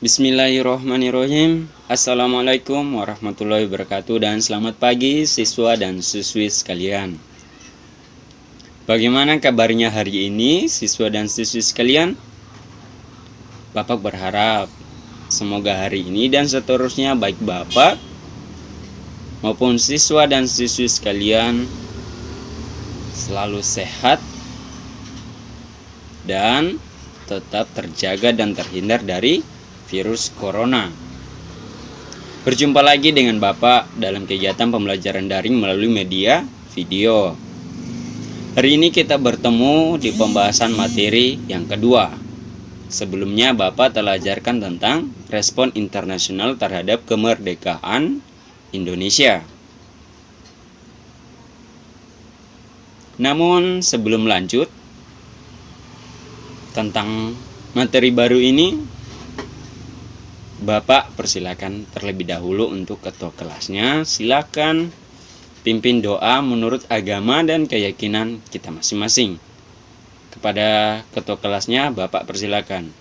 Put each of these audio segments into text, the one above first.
Bismillahirrahmanirrahim. Assalamualaikum warahmatullahi wabarakatuh dan selamat pagi siswa dan siswi sekalian. Bagaimana kabarnya hari ini siswa dan siswi sekalian? Bapak berharap semoga hari ini dan seterusnya baik Bapak maupun siswa dan siswi sekalian selalu sehat dan tetap terjaga dan terhindar dari virus corona. Berjumpa lagi dengan Bapak dalam kegiatan pembelajaran daring melalui media video. Hari ini kita bertemu di pembahasan materi yang kedua. Sebelumnya Bapak telah ajarkan tentang respon internasional terhadap kemerdekaan Indonesia. Namun sebelum lanjut tentang materi baru ini, Bapak persilakan terlebih dahulu untuk ketua kelasnya. Silakan pimpin doa menurut agama dan keyakinan kita masing-masing. Kepada ketua kelasnya, Bapak persilakan.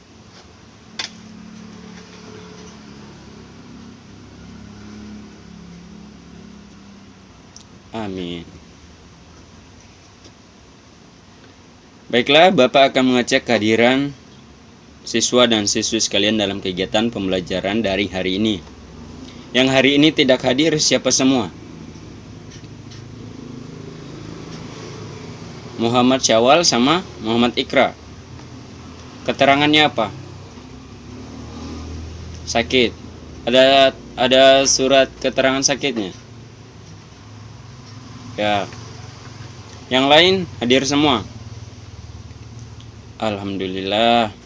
Amin. Baiklah, Bapak akan mengecek kehadiran siswa dan siswi sekalian dalam kegiatan pembelajaran daring hari ini. Yang hari ini tidak hadir siapa semua? Muhammad Syawal sama Muhammad Ikra. Keterangannya apa? Sakit. Ada surat keterangan sakitnya? Ya. Yang lain hadir semua? Alhamdulillah.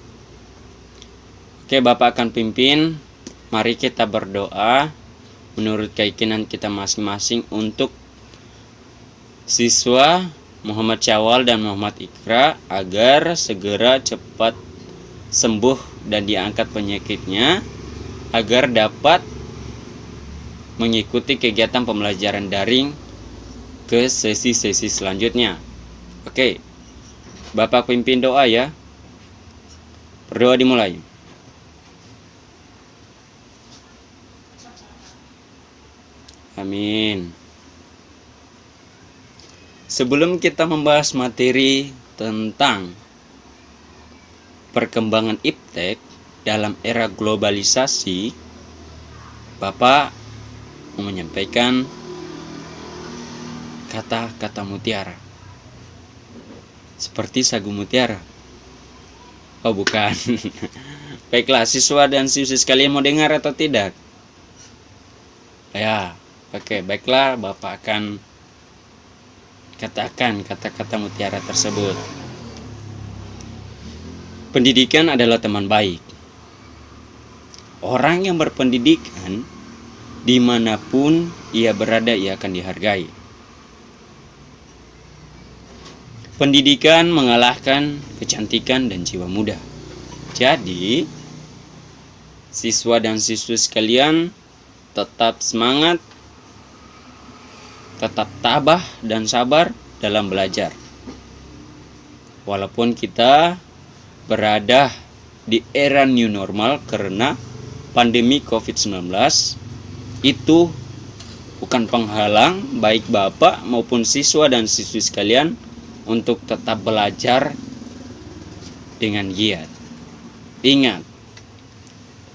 Oke, Bapak akan pimpin. Mari kita berdoa menurut keyakinan kita masing-masing untuk siswa Muhammad Syawal dan Muhammad Ikra agar segera cepat sembuh dan diangkat penyakitnya, agar dapat mengikuti kegiatan pembelajaran daring ke sesi-sesi selanjutnya. Oke, Bapak pimpin doa ya. Berdoa dimulai. Amin. Sebelum kita membahas materi tentang perkembangan iptek dalam era globalisasi, Bapak mau menyampaikan kata-kata mutiara. Seperti sagu mutiara. Oh bukan. Baiklah, siswa dan siswi sekalian mau dengar atau tidak? Ya, oke, baiklah, Bapak akan katakan kata-kata mutiara tersebut. Pendidikan adalah teman baik. Orang yang berpendidikan dimanapun ia berada ia akan dihargai. Pendidikan mengalahkan kecantikan dan jiwa muda. Jadi, siswa dan siswi sekalian tetap semangat, tetap tabah dan sabar dalam belajar. Walaupun kita berada di era new normal karena pandemi COVID-19, itu bukan penghalang baik Bapak maupun siswa dan siswi sekalian untuk tetap belajar dengan giat. Ingat,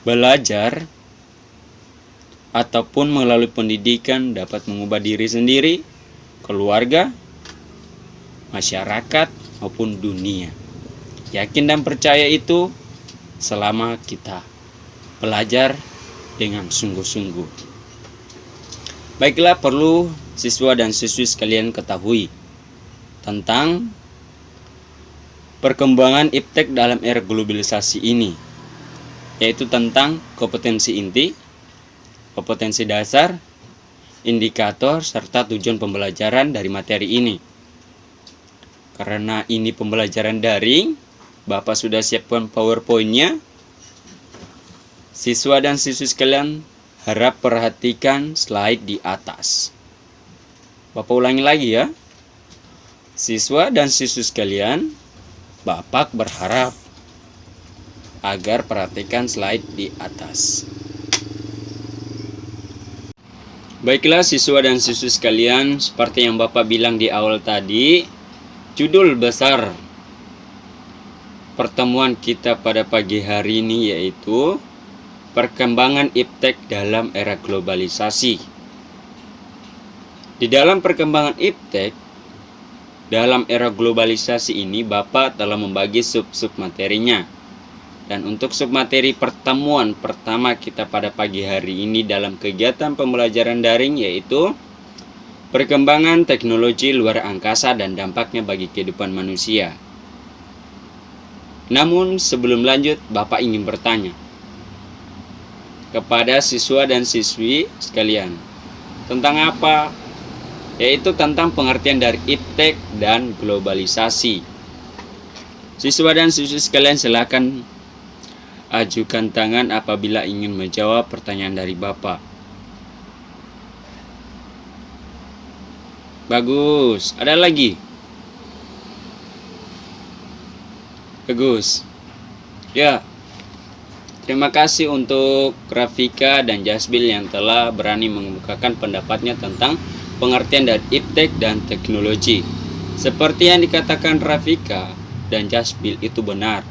belajar ataupun melalui pendidikan dapat mengubah diri sendiri, keluarga, masyarakat, maupun dunia. Yakin dan percaya itu selama kita belajar dengan sungguh-sungguh. Baiklah, perlu siswa dan siswi sekalian ketahui tentang perkembangan iptek dalam era globalisasi ini, yaitu tentang kompetensi inti, kompetensi dasar, indikator, serta tujuan pembelajaran dari materi ini. Karena ini pembelajaran daring, Bapak sudah siapkan PowerPoint-nya. Siswa dan siswi sekalian harap perhatikan slide di atas. Bapak ulangi lagi ya. Siswa dan siswi sekalian, Bapak berharap agar perhatikan slide di atas. Baiklah siswa dan siswi sekalian, seperti yang Bapak bilang di awal tadi, judul besar pertemuan kita pada pagi hari ini yaitu perkembangan iptek dalam era globalisasi. Di dalam perkembangan iptek dalam era globalisasi ini, Bapak telah membagi sub-sub materinya. Dan untuk submateri pertemuan pertama kita pada pagi hari ini dalam kegiatan pembelajaran daring yaitu perkembangan teknologi luar angkasa dan dampaknya bagi kehidupan manusia. Namun sebelum lanjut, Bapak ingin bertanya kepada siswa dan siswi sekalian tentang apa? Yaitu tentang pengertian dari iptek dan globalisasi. Siswa dan siswi sekalian silakan ajukan tangan apabila ingin menjawab pertanyaan dari Bapak. Bagus. Ada lagi? Bagus. Ya. Terima kasih untuk Rafika dan Jasbil yang telah berani mengemukakan pendapatnya tentang pengertian dari iptek dan teknologi. Seperti yang dikatakan Rafika dan Jasbil itu benar.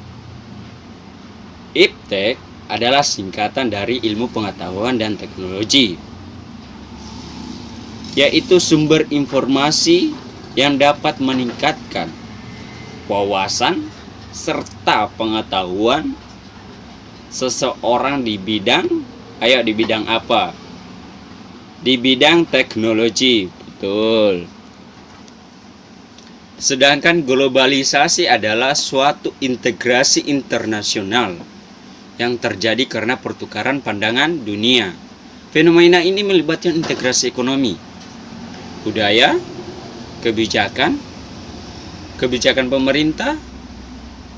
Iptek adalah singkatan dari ilmu pengetahuan dan teknologi, yaitu sumber informasi yang dapat meningkatkan wawasan serta pengetahuan seseorang di bidang, di bidang apa? Di bidang teknologi, betul. Sedangkan globalisasi adalah suatu integrasi internasional yang terjadi karena pertukaran pandangan dunia. Fenomena ini melibatkan integrasi ekonomi, budaya, kebijakan pemerintah,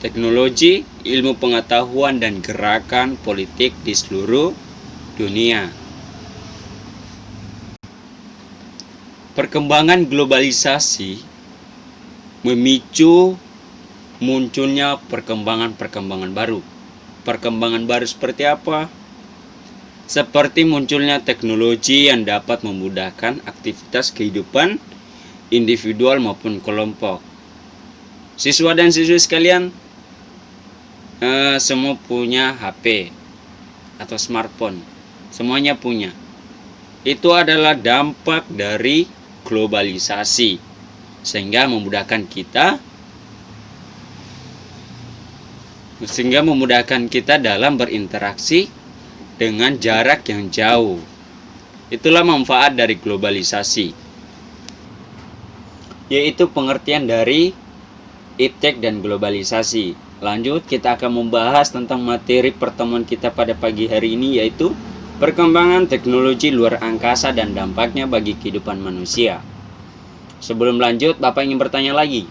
teknologi, ilmu pengetahuan, dan gerakan politik di seluruh dunia. Perkembangan globalisasi memicu munculnya perkembangan baru. Perkembangan baru seperti apa? Seperti munculnya teknologi yang dapat memudahkan aktivitas kehidupan individual maupun kelompok. Siswa dan siswi sekalian, semua punya HP atau smartphone. Semuanya punya. Itu adalah dampak dari globalisasi, sehingga memudahkan kita dalam berinteraksi dengan jarak yang jauh. Itulah manfaat dari globalisasi, yaitu pengertian dari iptek dan globalisasi. Lanjut, kita akan membahas tentang materi pertemuan kita pada pagi hari ini, yaitu perkembangan teknologi luar angkasa dan dampaknya bagi kehidupan manusia. Sebelum lanjut, Bapak ingin bertanya lagi.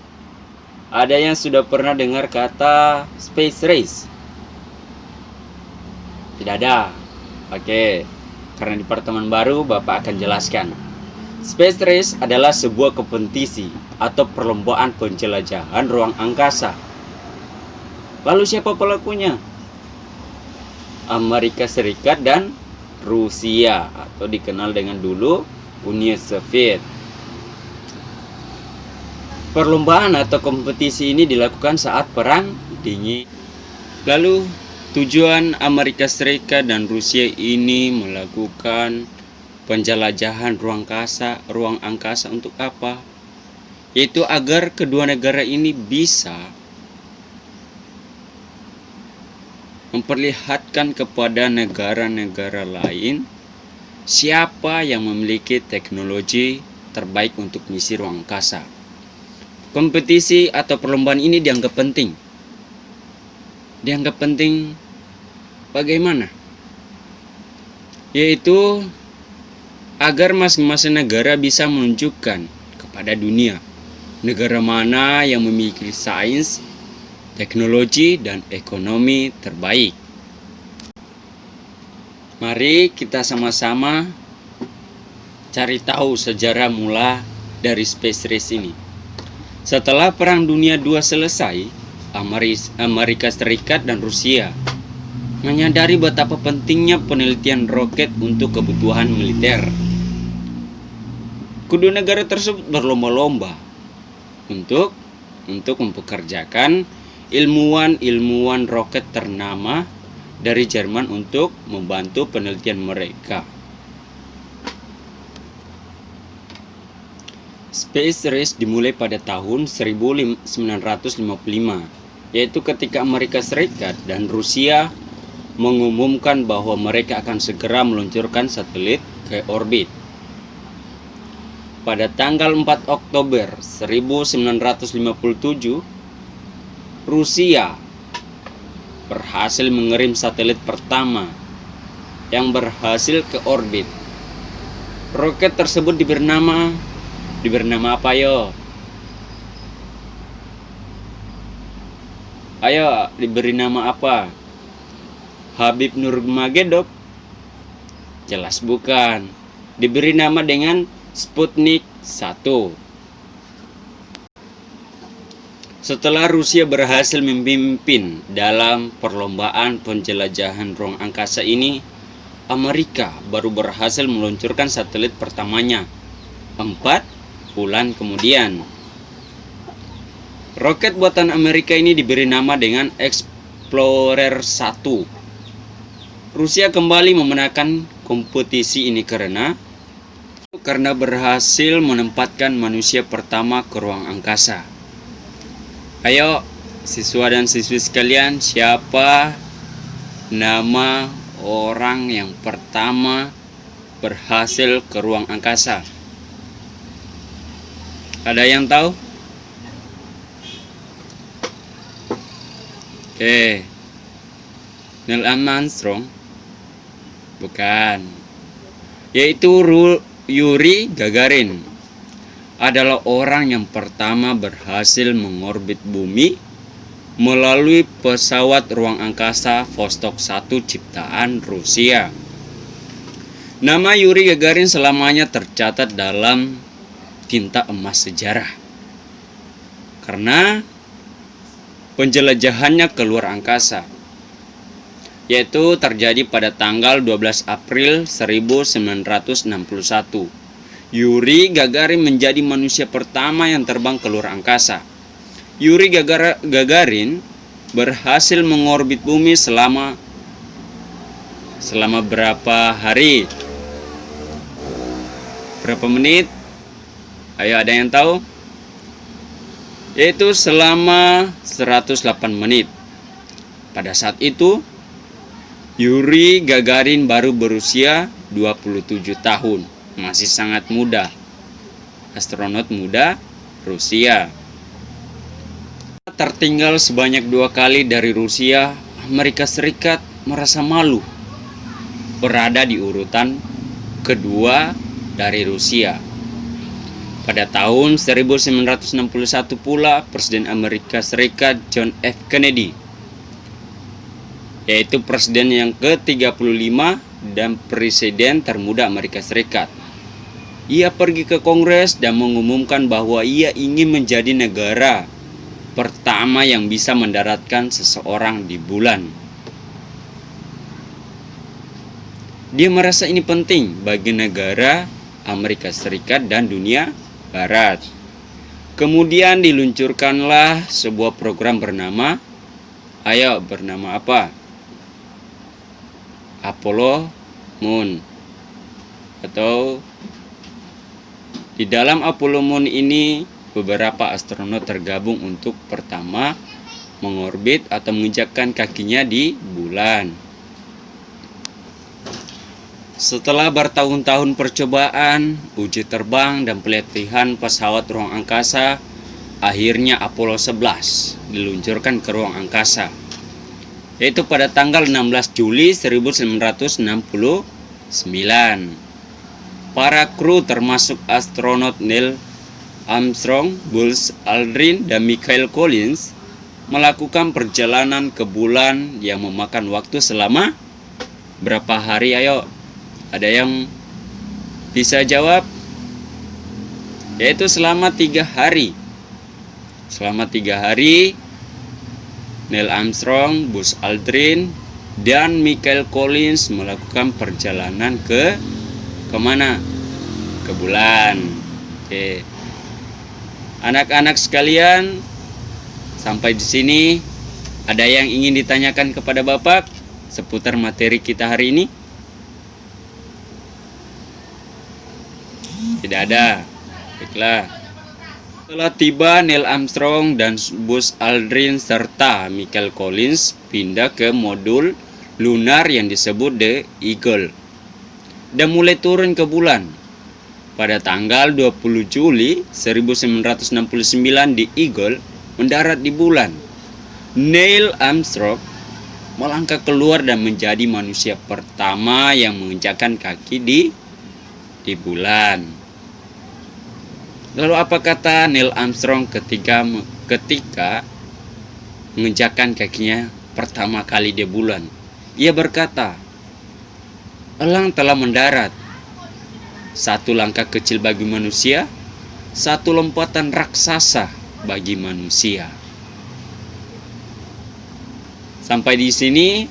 Ada yang sudah pernah dengar kata space race? Tidak ada. Oke, karena di pertemuan baru Bapak akan jelaskan. Space race adalah sebuah kompetisi atau perlombaan penjelajahan ruang angkasa. Lalu siapa pelakunya? Amerika Serikat dan Rusia, atau dikenal dengan dulu Uni Soviet. Perlombaan atau kompetisi ini dilakukan saat Perang Dingin. Lalu tujuan Amerika Serikat dan Rusia ini melakukan penjelajahan ruang angkasa untuk apa? Yaitu agar kedua negara ini bisa memperlihatkan kepada negara-negara lain siapa yang memiliki teknologi terbaik untuk misi ruang angkasa. Kompetisi atau perlombaan ini dianggap penting. Dianggap penting bagaimana? Yaitu agar masing-masing negara bisa menunjukkan kepada dunia negara mana yang memiliki sains, teknologi, dan ekonomi terbaik. Mari kita sama-sama cari tahu sejarah mula dari space race ini. Setelah Perang Dunia II selesai, Amerika Serikat dan Rusia menyadari betapa pentingnya penelitian roket untuk kebutuhan militer. Kedua negara tersebut berlomba-lomba untuk mempekerjakan ilmuwan roket ternama dari Jerman untuk membantu penelitian mereka. Space Race dimulai pada tahun 1955, yaitu ketika Amerika Serikat dan Rusia mengumumkan bahwa mereka akan segera meluncurkan satelit ke orbit. Pada tanggal 4 Oktober 1957, Rusia berhasil mengirim satelit pertama yang berhasil ke orbit. Roket tersebut diberi nama apa yo? Ayo, diberi nama apa? Habib Nurmagomedov? Jelas bukan. Diberi nama dengan Sputnik 1. Setelah Rusia berhasil memimpin dalam perlombaan penjelajahan ruang angkasa ini, Amerika baru berhasil meluncurkan satelit pertamanya 4 bulan kemudian. Roket buatan Amerika ini diberi nama dengan Explorer 1. Rusia kembali memenangkan kompetisi ini karena berhasil menempatkan manusia pertama ke ruang angkasa. Ayo siswa dan siswi sekalian, siapa nama orang yang pertama berhasil ke ruang angkasa? Ada yang tahu? Neil Armstrong? Bukan. Yaitu Yuri Gagarin adalah orang yang pertama berhasil mengorbit bumi melalui pesawat ruang angkasa Vostok 1 ciptaan Rusia. Nama Yuri Gagarin selamanya tercatat dalam tinta emas sejarah karena penjelajahannya ke luar angkasa, yaitu terjadi pada tanggal 12 April 1961. Yuri Gagarin menjadi manusia pertama yang terbang ke luar angkasa. Yuri Gagarin berhasil mengorbit bumi selama berapa hari? Berapa menit? Ayo, ada yang tahu? Yaitu selama 108 menit. Pada saat itu Yuri Gagarin baru berusia 27 tahun. Masih sangat muda. Astronot muda Rusia. Tertinggal sebanyak 2 kali dari Rusia, Amerika Serikat merasa malu berada di urutan kedua dari Rusia. Pada tahun 1961 pula, Presiden Amerika Serikat John F. Kennedy, yaitu presiden yang ke-35 dan presiden termuda Amerika Serikat, ia pergi ke Kongres dan mengumumkan bahwa ia ingin menjadi negara pertama yang bisa mendaratkan seseorang di bulan. Dia merasa ini penting bagi negara Amerika Serikat dan dunia Barat. Kemudian diluncurkanlah sebuah program bernama apa? Apollo Moon. Atau di dalam Apollo Moon ini beberapa astronot tergabung untuk pertama mengorbit atau menginjakkan kakinya di bulan. Setelah bertahun-tahun percobaan, uji terbang, dan pelatihan pesawat ruang angkasa, akhirnya Apollo 11 diluncurkan ke ruang angkasa, yaitu pada tanggal 16 Juli 1969. Para kru termasuk astronot Neil Armstrong, Buzz Aldrin, dan Michael Collins melakukan perjalanan ke bulan yang memakan waktu selama berapa hari? Ayo, ada yang bisa jawab? Yaitu selama 3 hari. Selama 3 hari Neil Armstrong, Buzz Aldrin, dan Michael Collins melakukan perjalanan ke mana? Ke bulan. Oke. Anak-anak sekalian, sampai di sini ada yang ingin ditanyakan kepada Bapak seputar materi kita hari ini? Tidak ada. Baiklah. Setelah tiba, Neil Armstrong dan Buzz Aldrin serta Michael Collins pindah ke modul lunar yang disebut The Eagle dan mulai turun ke bulan. Pada tanggal 20 Juli 1969 The Eagle mendarat di bulan. Neil Armstrong melangkah keluar dan menjadi manusia pertama yang menginjakkan kaki di bulan. Lalu apa kata Neil Armstrong ketika menginjakkan kakinya pertama kali di bulan? Ia berkata, "Elang telah mendarat. Satu langkah kecil bagi manusia, satu lompatan raksasa bagi manusia." Sampai di sini,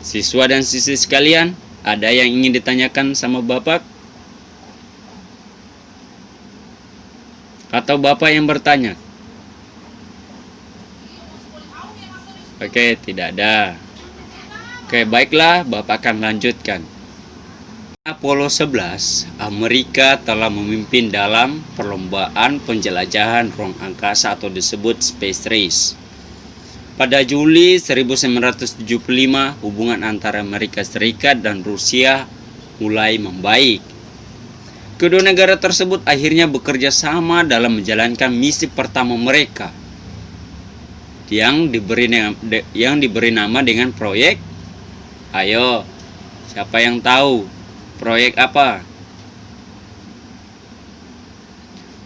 siswa dan siswi sekalian, ada yang ingin ditanyakan sama Bapak? Atau Bapak yang bertanya? Oke, tidak ada. Oke, baiklah, Bapak akan lanjutkan. Apollo 11, Amerika telah memimpin dalam perlombaan penjelajahan ruang angkasa atau disebut Space Race. Pada Juli 1975, hubungan antara Amerika Serikat dan Rusia mulai membaik. Kedua negara tersebut akhirnya bekerja sama dalam menjalankan misi pertama mereka yang diberi nama dengan proyek. Ayo, siapa yang tahu proyek apa?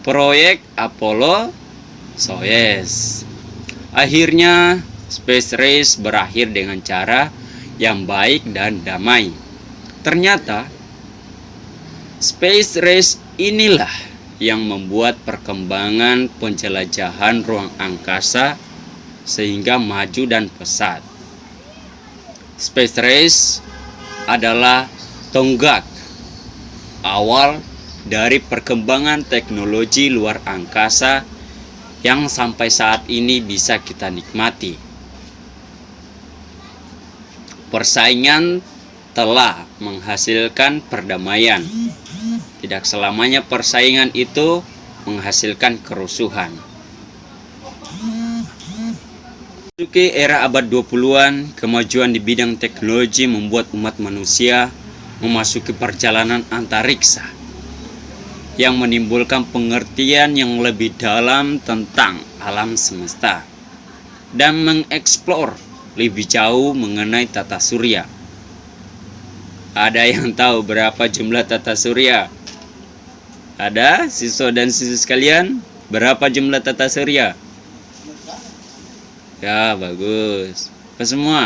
Proyek Apollo Soyuz. Akhirnya Space Race berakhir dengan cara yang baik dan damai. Ternyata Space Race inilah yang membuat perkembangan penjelajahan ruang angkasa sehingga maju dan pesat. Space Race adalah tonggak awal dari perkembangan teknologi luar angkasa yang sampai saat ini bisa kita nikmati. Persaingan telah menghasilkan perdamaian. Tidak selamanya persaingan itu menghasilkan kerusuhan. Memasuki era abad 20-an, kemajuan di bidang teknologi membuat umat manusia memasuki perjalanan antariksa yang menimbulkan pengertian yang lebih dalam tentang alam semesta dan mengeksplor lebih jauh mengenai tata surya. Ada yang tahu berapa jumlah tata surya? Ada siswa dan siswi sekalian? Berapa jumlah tata surya? Ya, bagus. Apa semua?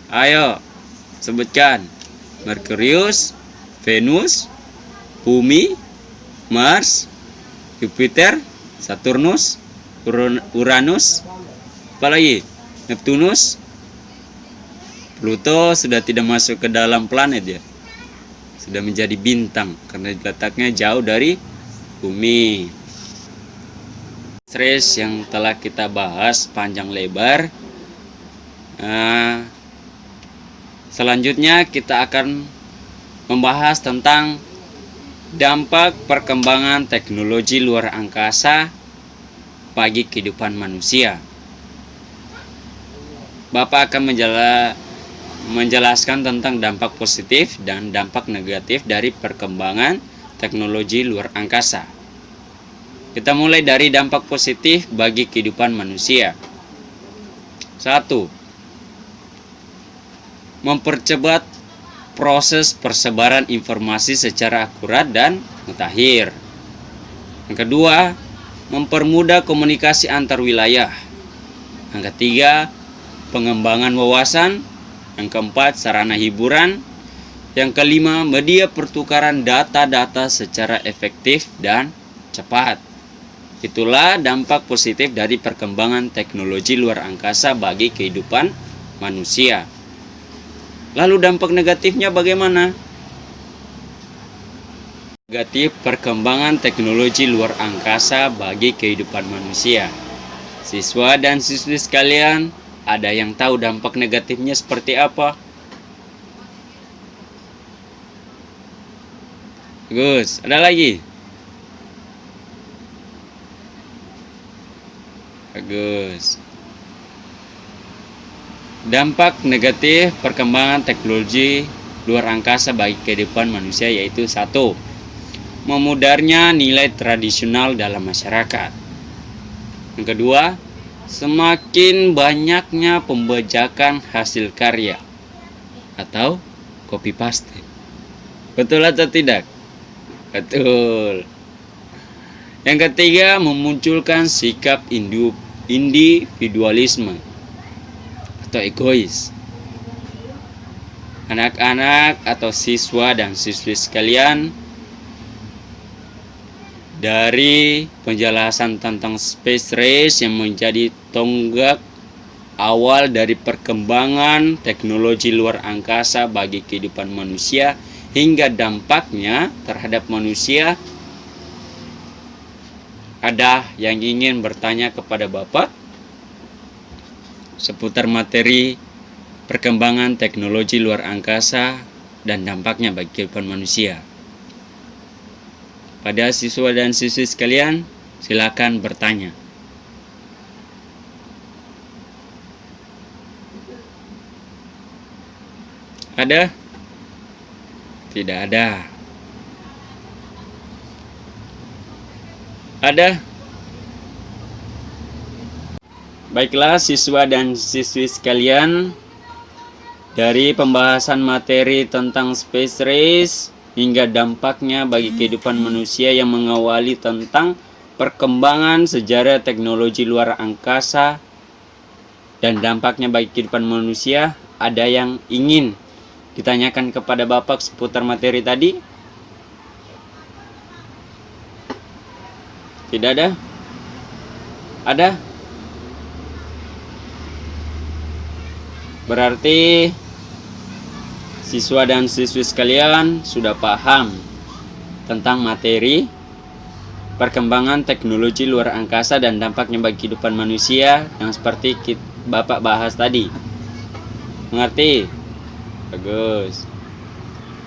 Ayo, sebutkan. Merkurius, Venus, Bumi, Mars, Jupiter, Saturnus, Uranus, apalagi? Neptunus, Pluto sudah tidak masuk ke dalam planet ya. Sudah menjadi bintang karena letaknya jauh dari bumi. Race yang telah kita bahas panjang lebar. Selanjutnya kita akan membahas tentang dampak perkembangan teknologi luar angkasa bagi kehidupan manusia. Bapak akan menjelaskan tentang dampak positif dan dampak negatif dari perkembangan teknologi luar angkasa. Kita mulai dari dampak positif bagi kehidupan manusia. 1. Mempercepat proses persebaran informasi secara akurat dan mutakhir. Yang kedua, mempermudah komunikasi antar wilayah. Yang ketiga, pengembangan wawasan. Yang keempat, sarana hiburan. Yang kelima, media pertukaran data-data secara efektif dan cepat. Itulah dampak positif dari perkembangan teknologi luar angkasa bagi kehidupan manusia. Lalu dampak negatifnya bagaimana? Negatif perkembangan teknologi luar angkasa bagi kehidupan manusia. Siswa dan siswi sekalian, ada yang tahu dampak negatifnya seperti apa? Bagus, ada lagi? Bagus. Dampak negatif perkembangan teknologi luar angkasa bagi kehidupan manusia yaitu 1. Memudarnya nilai tradisional dalam masyarakat. Yang kedua, semakin banyaknya pembajakan hasil karya atau copy paste. Betul atau tidak? Betul. Yang ketiga, memunculkan sikap individualisme atau egois. Anak-anak atau siswa dan siswi sekalian, dari penjelasan tentang space race yang menjadi tonggak awal dari perkembangan teknologi luar angkasa bagi kehidupan manusia hingga dampaknya terhadap manusia, ada yang ingin bertanya kepada Bapak seputar materi perkembangan teknologi luar angkasa dan dampaknya bagi kehidupan manusia? Pada siswa dan siswi sekalian, silakan bertanya. Ada? Tidak ada. Ada? Baiklah siswa dan siswi sekalian, dari pembahasan materi tentang space race hingga dampaknya bagi kehidupan manusia yang mengawali tentang perkembangan sejarah teknologi luar angkasa dan dampaknya bagi kehidupan manusia, ada yang ingin ditanyakan kepada Bapak seputar materi tadi? Tidak ada? Ada? Berarti siswa dan siswi sekalian sudah paham tentang materi perkembangan teknologi luar angkasa dan dampaknya bagi kehidupan manusia yang seperti Bapak bahas tadi. Mengerti? Bagus.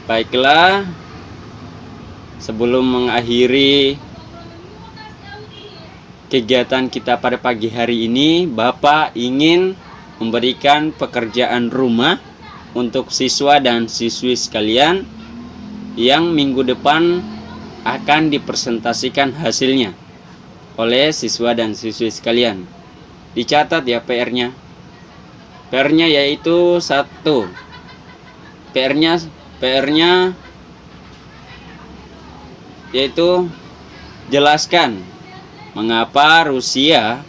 Baiklah, sebelum mengakhiri kegiatan kita pada pagi hari ini, Bapak ingin memberikan pekerjaan rumah untuk siswa dan siswi sekalian yang minggu depan akan dipresentasikan hasilnya oleh siswa dan siswi sekalian. Dicatat ya PR-nya. PR-nya yaitu 1. PR-nya yaitu jelaskan mengapa Rusia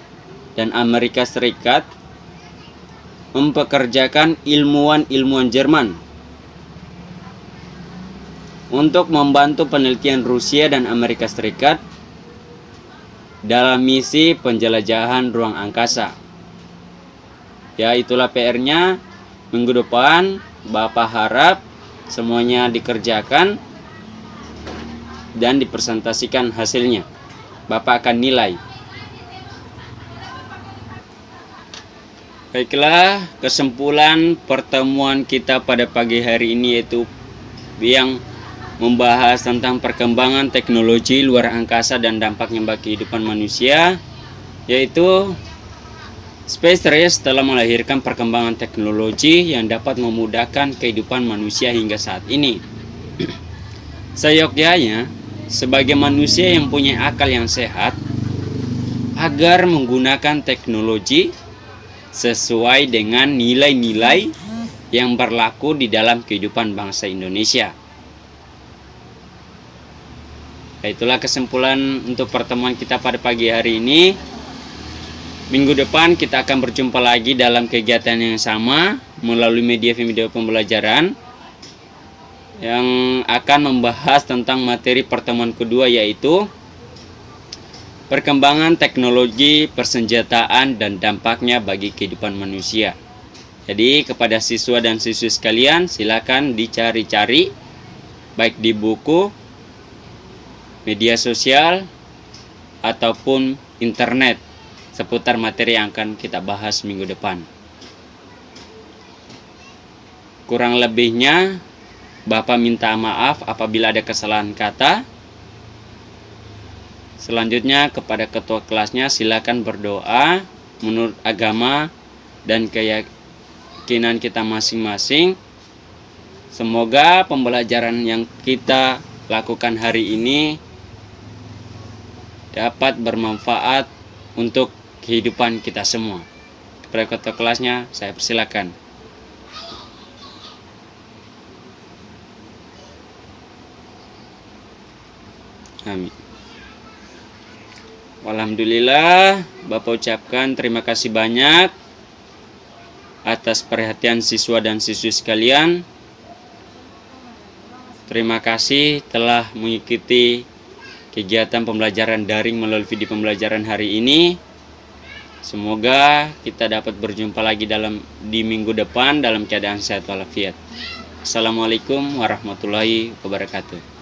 dan Amerika Serikat mempekerjakan ilmuwan-ilmuwan Jerman untuk membantu penelitian Rusia dan Amerika Serikat dalam misi penjelajahan ruang angkasa. Ya, itulah PR-nya. Minggu depan Bapak harap semuanya dikerjakan dan dipresentasikan hasilnya. Bapak akan nilai. Baiklah, kesimpulan pertemuan kita pada pagi hari ini yaitu yang membahas tentang perkembangan teknologi luar angkasa dan dampaknya bagi kehidupan manusia, yaitu space race telah melahirkan perkembangan teknologi yang dapat memudahkan kehidupan manusia hingga saat ini. Seyogyanya, sebagai manusia yang punya akal yang sehat, agar menggunakan teknologi sesuai dengan nilai-nilai yang berlaku di dalam kehidupan bangsa Indonesia. Itulah kesimpulan untuk pertemuan kita pada pagi hari ini. Minggu depan kita akan berjumpa lagi dalam kegiatan yang sama melalui media video pembelajaran yang akan membahas tentang materi pertemuan kedua, yaitu perkembangan teknologi, persenjataan, dan dampaknya bagi kehidupan manusia. Jadi kepada siswa dan siswi sekalian, silakan dicari-cari baik di buku, media sosial, ataupun internet seputar materi yang akan kita bahas minggu depan. Kurang lebihnya, Bapak minta maaf apabila ada kesalahan kata. Selanjutnya kepada ketua kelasnya silakan berdoa menurut agama dan keyakinan kita masing-masing. Semoga pembelajaran yang kita lakukan hari ini dapat bermanfaat untuk kehidupan kita semua. Kepada ketua kelasnya saya persilakan. Amin. Alhamdulillah, Bapak ucapkan terima kasih banyak atas perhatian siswa dan siswi sekalian. Terima kasih telah mengikuti kegiatan pembelajaran daring melalui video pembelajaran hari ini. Semoga kita dapat berjumpa lagi di minggu depan dalam keadaan sehat walafiat. Assalamualaikum warahmatullahi wabarakatuh.